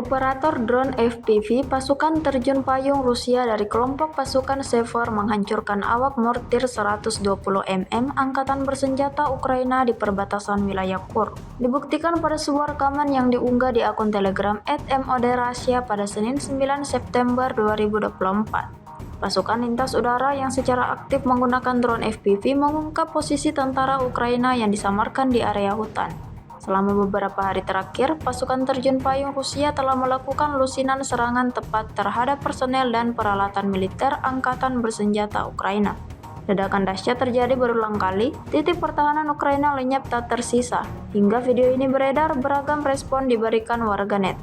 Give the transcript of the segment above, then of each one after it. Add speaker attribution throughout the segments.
Speaker 1: Operator drone FPV pasukan terjun payung Rusia dari kelompok pasukan Sever menghancurkan awak mortir 120 mm angkatan bersenjata Ukraina di perbatasan wilayah Kursk. Dibuktikan pada sebuah rekaman yang diunggah di akun Telegram @moderasia pada Senin 9 September 2024. Pasukan lintas udara yang secara aktif menggunakan drone FPV mengungkap posisi tentara Ukraina yang disamarkan di area hutan. Selama beberapa hari terakhir, pasukan terjun payung Rusia telah melakukan lusinan serangan tepat terhadap personel dan peralatan militer angkatan bersenjata Ukraina. Ledakan dahsyat terjadi berulang kali, titik pertahanan Ukraina lenyap tak tersisa. Hingga video ini beredar, beragam respon diberikan warganet.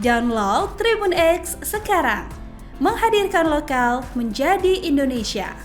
Speaker 2: Download Tribun X sekarang, menghadirkan lokal menjadi Indonesia.